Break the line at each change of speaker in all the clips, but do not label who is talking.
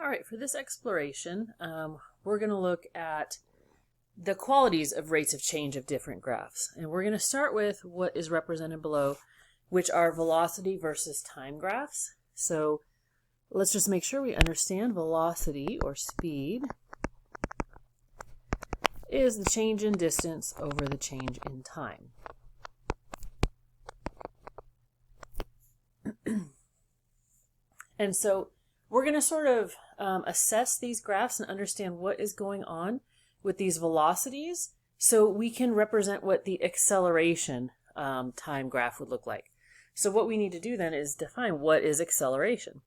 All right, for this exploration, we're going to look at the qualities of rates of change of different graphs. And we're going to start with what is represented below, which are velocity versus time graphs. So let's just make sure we understand velocity or speed is the change in distance over the change in time. And so we're going to sort of assess these graphs and understand what is going on with these velocities so we can represent what the acceleration time graph would look like. So what we need to do then is define what is acceleration.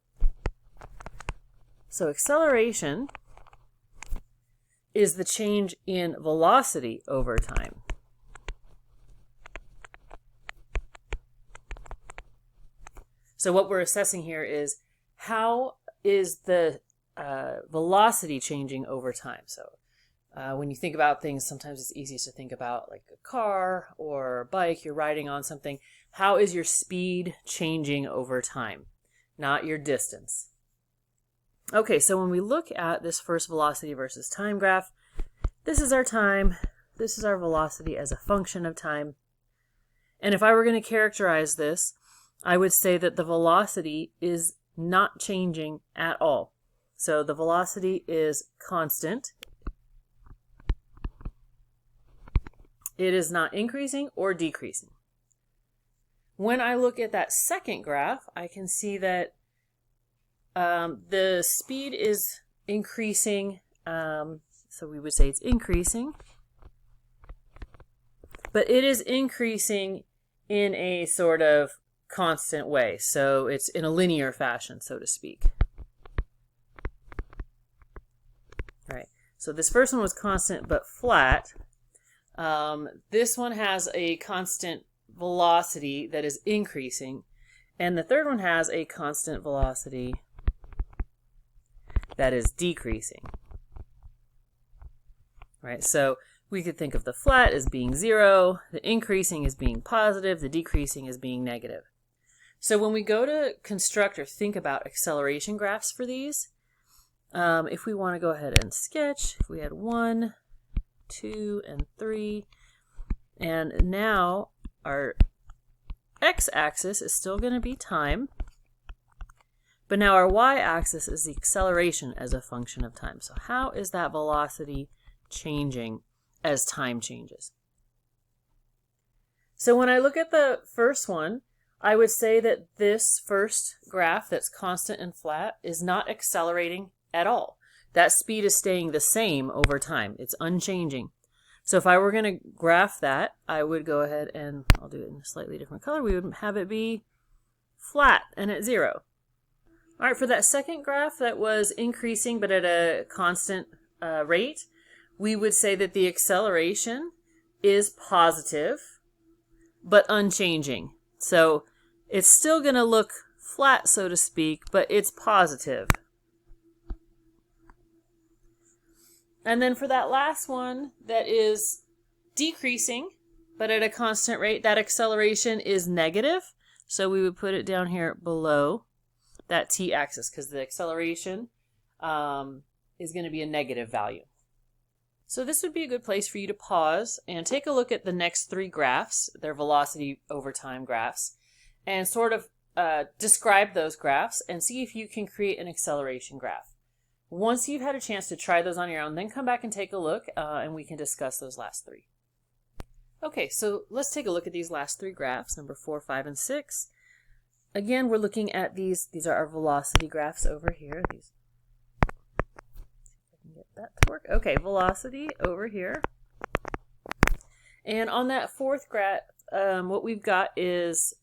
So acceleration is the change in velocity over time. So what we're assessing here is how is the velocity changing over time. So when you think about things, sometimes it's easiest to think about like a car or a bike, you're riding on something. How is your speed changing over time, not your distance? Okay, so when we look at this first velocity versus time graph, this is our time, this is our velocity as a function of time. And if I were going to characterize this, I would say that the velocity is not changing at all. So the velocity is constant. It is not increasing or decreasing. When I look at that second graph, I can see that the speed is increasing. So we would say it's increasing. But it is increasing in a sort of constant way. So it's in a linear fashion, so to speak. All right. So this first one was constant but flat. This one has a constant velocity that is increasing, and the third one has a constant velocity that is decreasing. Right, so we could think of the flat as being 0, the increasing as being positive, the decreasing as being negative. So when we go to construct or think about acceleration graphs for these, if we want to go ahead and sketch, if we had 1, 2, and 3, and now our x-axis is still going to be time, but now our y-axis is the acceleration as a function of time. So how is that velocity changing as time changes? So when I look at the first one, I would say that this first graph that's constant and flat is not accelerating at all. That speed is staying the same over time. It's unchanging. So if I were going to graph that, I would go ahead and I'll do it in a slightly different color. We would have it be flat and at 0. All right, for that second graph that was increasing but at a constant rate, we would say that the acceleration is positive but unchanging. So it's still going to look flat, so to speak, but it's positive. And then for that last one that is decreasing, but at a constant rate, that acceleration is negative. So we would put it down here below that t-axis because the acceleration is going to be a negative value. So this would be a good place for you to pause and take a look at the next 3 graphs, their velocity over time graphs, and sort of describe those graphs and see if you can create an acceleration graph. Once you've had a chance to try those on your own, then come back and take a look and we can discuss those last 3. Okay, so let's take a look at these last 3 graphs, number 4, 5, and 6. Again, we're looking at these are our velocity graphs over here. These. See if I can get that to work. Okay, velocity over here. And on that fourth graph, what we've got is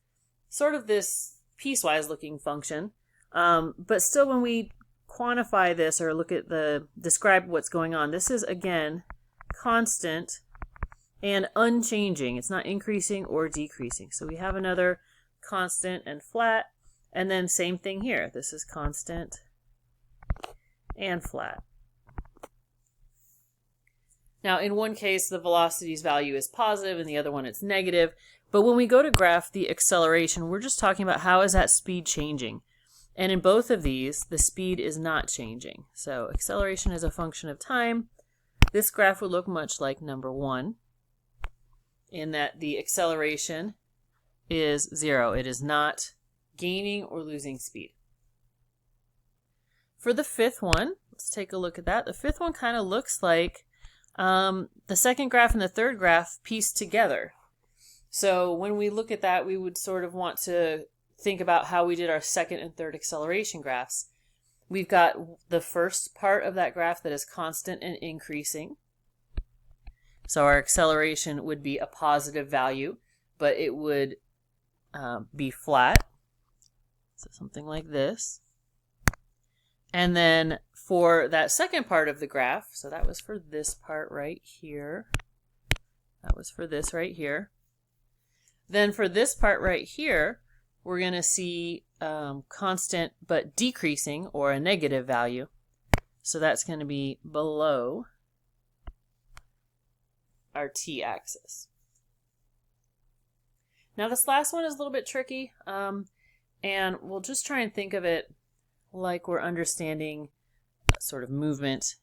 sort of this piecewise looking function. But still when we quantify this or look at describe what's going on, this is again constant and unchanging. It's not increasing or decreasing. So we have another constant and flat, and then same thing here. This is constant and flat. Now in one case the velocity's value is positive and the other one it's negative, but when we go to graph the acceleration, we're just talking about how is that speed changing. And in both of these, the speed is not changing. So acceleration is a function of time. This graph would look much like number 1 in that the acceleration is 0. It is not gaining or losing speed. For the fifth one, let's take a look at that. The fifth one kind of looks like the second graph and the third graph pieced together. So when we look at that, we would sort of want to think about how we did our second and third acceleration graphs. We've got the first part of that graph that is constant and increasing. So our acceleration would be a positive value, but it would be flat. So something like this. And then for that second part of the graph, so that was for this part right here. That was for this right here. Then for this part right here, we're going to see constant but decreasing, or a negative value. So that's going to be below our t-axis. Now this last one is a little bit tricky, and we'll just try and think of it like we're understanding sort of movement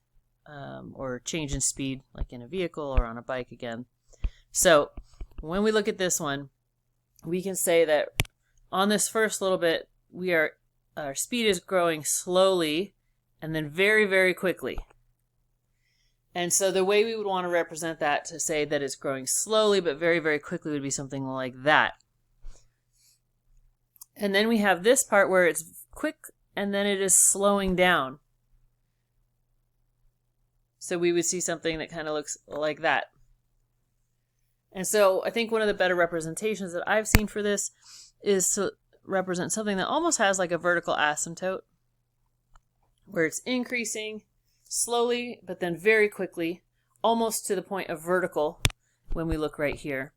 or change in speed, like in a vehicle or on a bike again. So when we look at this one, we can say that on this first little bit, our speed is growing slowly and then very, very quickly. And so the way we would want to represent that, to say that it's growing slowly but very, very quickly, would be something like that. And then we have this part where it's quick and then it is slowing down. So we would see something that kind of looks like that. And so I think one of the better representations that I've seen for this is to represent something that almost has like a vertical asymptote, where it's increasing slowly, but then very quickly, almost to the point of vertical when we look right here.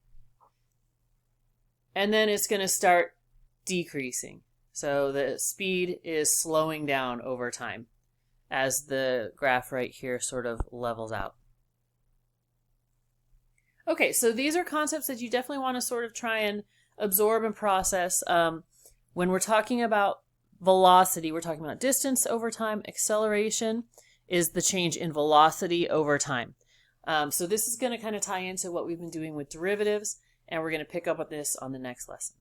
And then it's going to start decreasing. So the speed is slowing down over time as the graph right here sort of levels out. Okay, so these are concepts that you definitely want to sort of try and absorb and process. When we're talking about velocity, we're talking about distance over time. Acceleration is the change in velocity over time. So this is going to kind of tie into what we've been doing with derivatives, and we're going to pick up on this on the next lesson.